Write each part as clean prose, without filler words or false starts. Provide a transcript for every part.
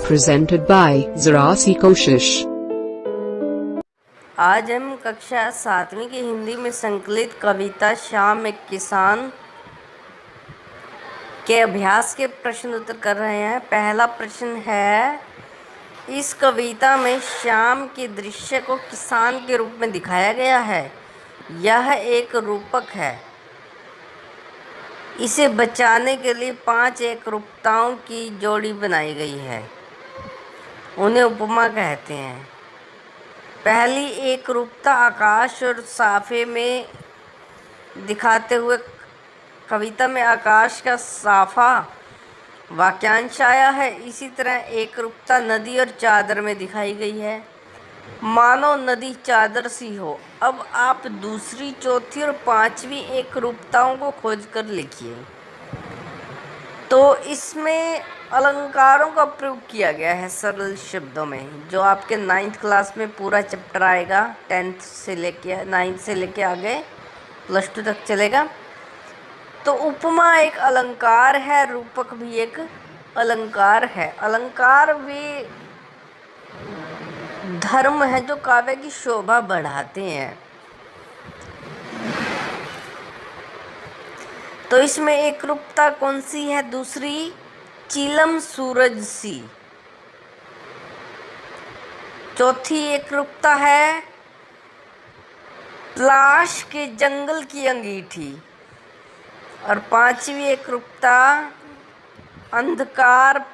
presented by Zarasi Koshish। आज हम कक्षा 7वीं की हिंदी में संकलित कविता शाम एक किसान के अभ्यास के प्रश्न उत्तर कर रहे हैं। पहला प्रश्न है, इस कविता में शाम के दृश्य को किसान के रूप में दिखाया गया है। यह एक रूपक है। इसे बचाने के लिए 5 एकरूपताओं की जोड़ी बनाई गई है। उन्हें उपमा कहते हैं। पहली एकरूपता आकाश और साफे में दिखाते हुए कविता में आकाश का साफा वाक्यांश आया है। इसी तरह एकरूपता नदी और चादर में दिखाई गई है, मानो नदी चादर सी हो। अब आप दूसरी, चौथी और 5वीं एकरूपताओं को खोजकर लिखिए। तो इसमें अलंकारों का प्रयोग किया गया है सरल शब्दों में, जो आपके 9th क्लास में पूरा चैप्टर आएगा। 9th से लेके आगे +2 तक चलेगा। तो उपमा एक अलंकार है, रूपक भी एक अलंकार है। अलंकार वे धर्म है जो काव्य की शोभा बढ़ाते हैं। तो इसमें एकरूपता कौन सी है? दूसरी, चिलम सूरज सी। चौथी एकरूपता है पलाश के जंगल की अंगीठी। और 5वीं एकरूपता अंधकार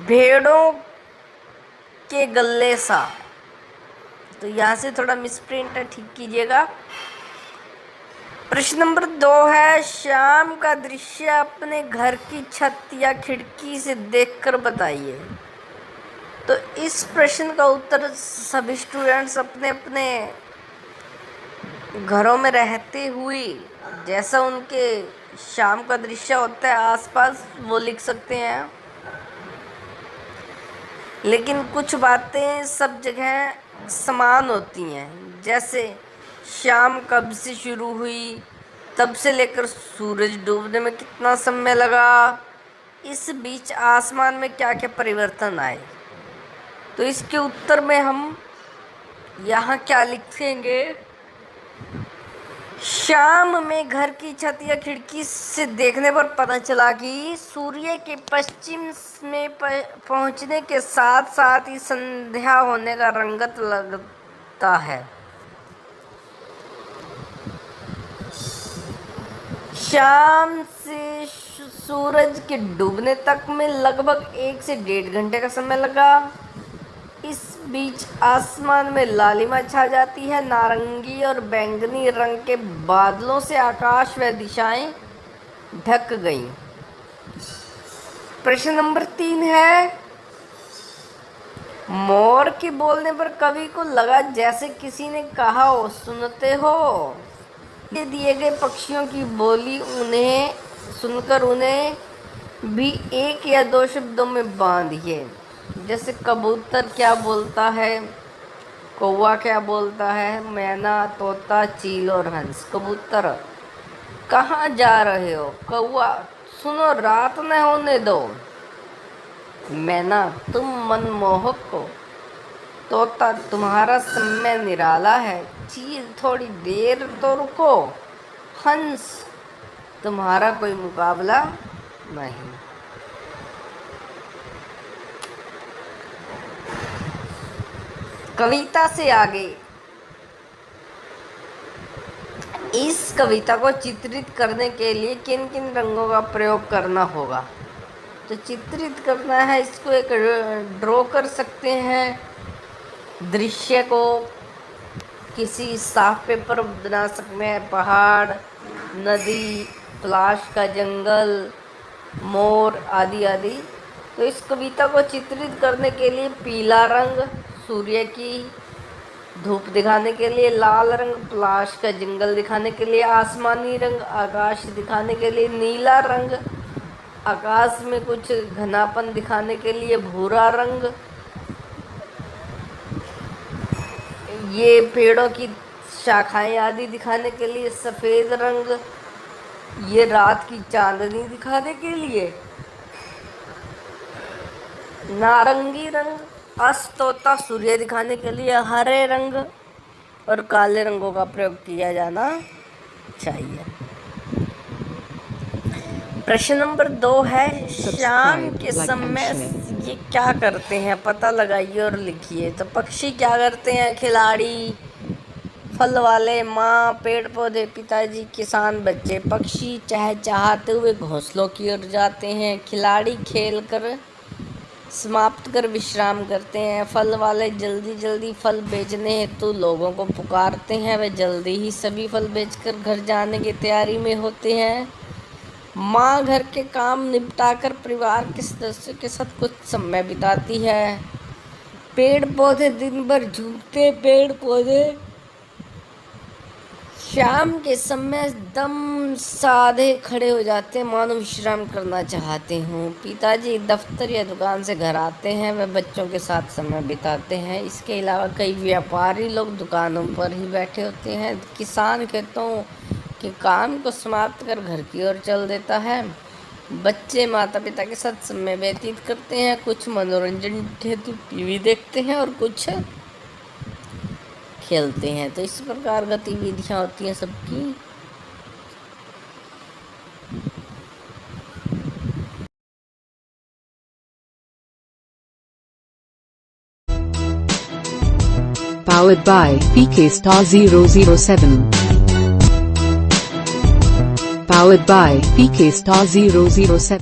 भेड़ों के गले सा। तो यहाँ से थोड़ा मिसप्रिंट है, ठीक कीजिएगा। प्रश्न नंबर 2 है, शाम का दृश्य अपने घर की छत या खिड़की से देखकर बताइए। तो इस प्रश्न का उत्तर सभी स्टूडेंट्स अपने अपने घरों में रहते हुए जैसा उनके शाम का दृश्य होता है आसपास, वो लिख सकते हैं। लेकिन कुछ बातें सब जगह समान होती हैं। जैसे शाम कब से शुरू हुई, तब से लेकर सूरज डूबने में कितना समय लगा, इस बीच आसमान में क्या क्या परिवर्तन आए। तो इसके उत्तर में हम यहाँ क्या लिखेंगे? शाम में घर की छत या खिड़की से देखने पर पता चला कि सूर्य के पश्चिम में पहुँचने के साथ साथ ही संध्या होने का रंगत लगता है। शाम से सूरज के डूबने तक में लगभग 1 से 1.5 घंटे का समय लगा। इस बीच आसमान में लालिमा छा जाती है। नारंगी और बैंगनी रंग के बादलों से आकाश व दिशाएं ढक गईं। प्रश्न नंबर 3 है, मोर के बोलने पर कवि को लगा जैसे किसी ने कहा हो, सुनते हो। ये दिए गए पक्षियों की बोली उन्हें सुनकर उन्हें भी 1 या 2 शब्दों में बांधिए। जैसे कबूतर क्या बोलता है, कौवा क्या बोलता है, मैना, तोता, चील और हंस। कबूतर, कहाँ जा रहे हो? कौवा, सुनो रात न होने दो। मैना, तुम मनमोहक हो। तोता, तुम्हारा समय निराला है। चील, थोड़ी देर तो रुको। हंस, तुम्हारा कोई मुकाबला नहीं। कविता से आगे, इस कविता को चित्रित करने के लिए किन किन रंगों का प्रयोग करना होगा? तो चित्रित करना है, इसको एक ड्रॉ कर सकते हैं। दृश्य को किसी साफ पेपर बना सकते हैं, पहाड़, नदी, पलाश का जंगल, मोर आदि आदि। तो इस कविता को चित्रित करने के लिए पीला रंग सूर्य की धूप दिखाने के लिए, लाल रंग पलाश का जंगल दिखाने के लिए, आसमानी रंग आकाश दिखाने के लिए, नीला रंग आकाश में कुछ घनापन दिखाने के लिए, भूरा रंग ये पेड़ों की शाखाएं आदि दिखाने के लिए, सफ़ेद रंग ये रात की चांदनी दिखाने के लिए, नारंगी रंग अस्त होता सूर्य दिखाने के लिए, हरे रंग और काले रंगों का प्रयोग किया जाना चाहिए। प्रश्न नंबर 2 है, शाम के समय ये क्या करते हैं, पता लगाइए और लिखिए। तो पक्षी क्या करते हैं? खिलाड़ी, फल वाले, माँ, पेड़ पौधे, पिताजी, किसान, बच्चे। पक्षी चहचहाते हुए घोंसलों की ओर जाते हैं। खिलाड़ी खेल कर समाप्त कर विश्राम करते हैं। फल वाले जल्दी जल्दी फल बेचने हेतु लोगों को पुकारते हैं। वे जल्दी ही सभी फल बेचकर घर जाने की तैयारी में होते हैं। माँ घर के काम निपटाकर परिवार के सदस्यों के साथ कुछ समय बिताती है। पेड़ पौधे दिन भर झूमते, पेड़ पौधे शाम के समय दम साधे खड़े हो जाते हैं, मानो विश्राम करना चाहते हों। पिताजी दफ्तर या दुकान से घर आते हैं, वे बच्चों के साथ समय बिताते हैं। इसके अलावा कई व्यापारी लोग दुकानों पर ही बैठे होते हैं। किसान खेतों के काम को समाप्त कर घर की ओर चल देता है। बच्चे माता पिता के साथ समय व्यतीत करते हैं, कुछ मनोरंजन हेतु टीवी देखते हैं और कुछ खेलते हैं। तो इस प्रकार गतिविधियाँ होती हैं सबकी। Powered by PK Star 007. Powered by PK Star 007.